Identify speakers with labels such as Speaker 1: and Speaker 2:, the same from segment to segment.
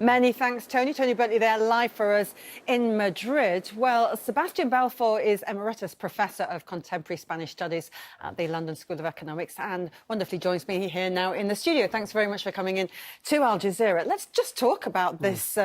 Speaker 1: Many thanks, Tony. Tony Bentley there, live for us in Madrid. Well, Sebastian Balfour is Emeritus Professor of Contemporary Spanish Studies at the London School of Economics and wonderfully joins me here now in the studio. Thanks very much for coming in to Al Jazeera. Let's just talk about this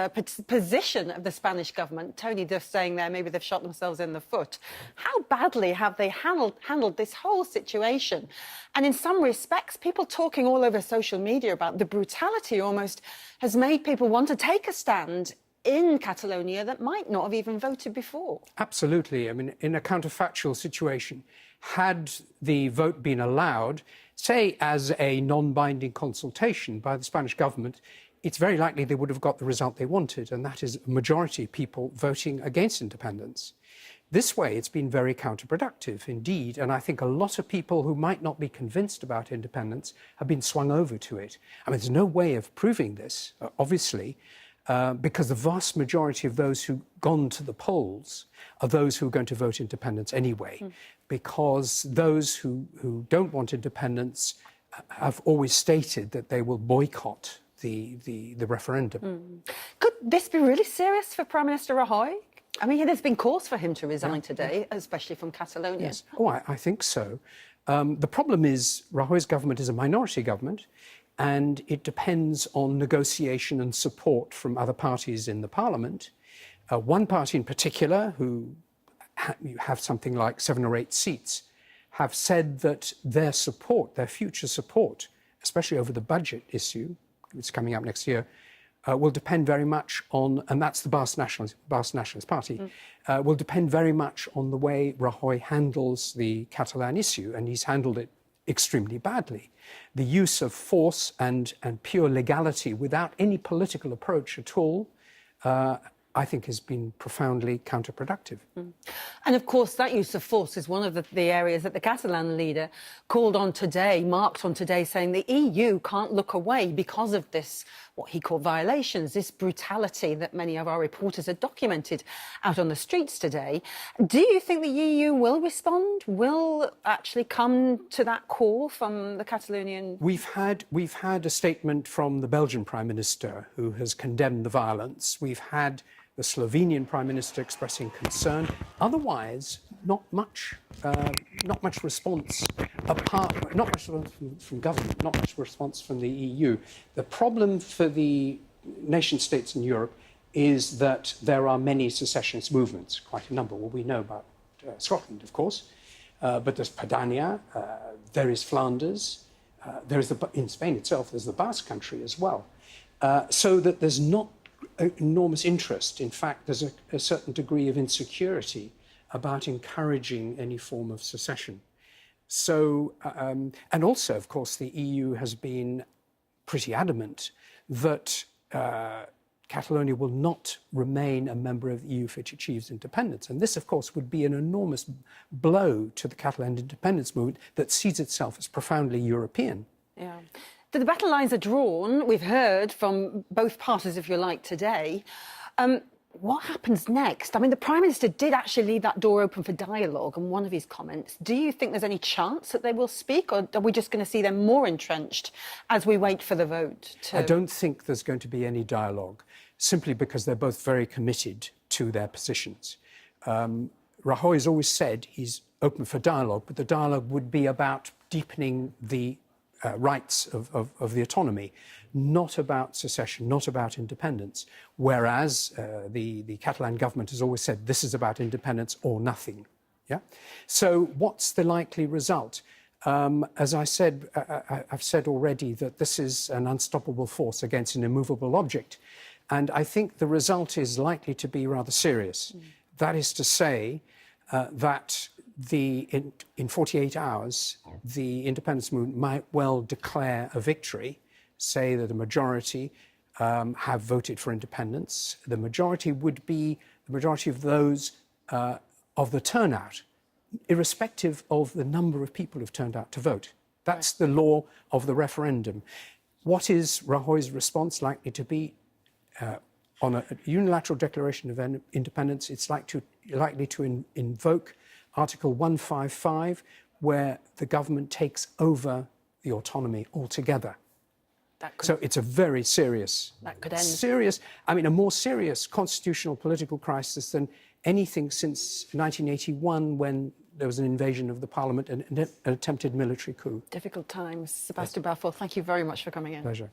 Speaker 1: position of the Spanish government. Tony just saying there, maybe they've shot themselves in the foot. How badly have they handled this whole situation? And in some respects, people talking all over social media about the brutality almost has made people want to take a stand in Catalonia that might not have even voted before.
Speaker 2: Absolutely. I mean, in a counterfactual situation, had the vote been allowed, say, as a non-binding consultation by the Spanish government, it's very likely they would have got the result they wanted, and that is a majority of people voting against independence. This way, it's been very counterproductive indeed, and I think a lot of people who might not be convinced about independence have been swung over to it. I mean, there's no way of proving this, obviously, because the vast majority of those who've gone to the polls are those who are going to vote independence anyway, because those who don't want independence have always stated that they will boycott the referendum.
Speaker 1: Could this be really serious for Prime Minister Rajoy? I mean, there's been calls for him to resign today, especially from Catalonia.
Speaker 2: Yes. Oh, I think so. The problem is Rajoy's government is a minority government, and it depends on negotiation and support from other parties in the parliament. One party in particular, who have something like 7 or 8 seats, have said that their support, their future support, especially over the budget issue, it's coming up next year, will depend very much on, and that's the Basque Nationalist Party, will depend very much on the way Rajoy handles the Catalan issue, and he's handled it extremely badly. The use of force and pure legality without any political approach at all, I think has been profoundly counterproductive.
Speaker 1: And of course, that use of force is one of the areas that the Catalan leader called on today, marked on today, saying the EU can't look away because of this, what he called violations, this brutality that many of our reporters had documented out on the streets today. Do you think the EU will respond, will actually come to that call from the Catalonian?
Speaker 2: We've had a statement from the Belgian Prime Minister who has condemned the violence. We've had the Slovenian Prime Minister expressing concern. Otherwise, not much response not much from government, not much response from the EU. The problem for the nation states in Europe is that there are many secessionist movements, quite a number. Well, we know about Scotland, of course, but there's Padania, there is Flanders, in Spain itself, there's the Basque Country as well. So that there's not enormous interest. In fact, there's a certain degree of insecurity about encouraging any form of secession. So, and also, of course, the EU has been pretty adamant that Catalonia will not remain a member of the EU if it achieves independence. And this, of course, would be an enormous blow to the Catalan independence movement that sees itself as profoundly European.
Speaker 1: Yeah. The battle lines are drawn. We've heard from both parties, if you like, today. What happens next? I mean, the Prime Minister did actually leave that door open for dialogue in one of his comments. Do you think there's any chance that they will speak, or are we just going to see them more entrenched as we wait for the vote?
Speaker 2: I don't think there's going to be any dialogue, simply because they're both very committed to their positions. Rajoy has always said he's open for dialogue, but the dialogue would be about deepening the rights of the autonomy, not about secession, not about independence, whereas the Catalan government has always said this is about independence or nothing. Yeah. So what's the likely result? As I said, I've said already that this is an unstoppable force against an immovable object, and I think the result is likely to be rather serious. That is to say that in 48 hours, the independence movement might well declare a victory, say that a majority have voted for independence. The majority would be the majority of those of the turnout, irrespective of the number of people who've turned out to vote. That's the law of the referendum. What is Rajoy's response likely to be? On a unilateral declaration of independence, it's likely to invoke Article 155, where the government takes over the autonomy altogether. So it's a very serious,
Speaker 1: that could end.
Speaker 2: serious, I mean, a more serious constitutional political crisis than anything since 1981, when there was an invasion of the parliament and an attempted military coup.
Speaker 1: Difficult times. Sebastian Balfour, thank you very much for coming in.
Speaker 2: Pleasure.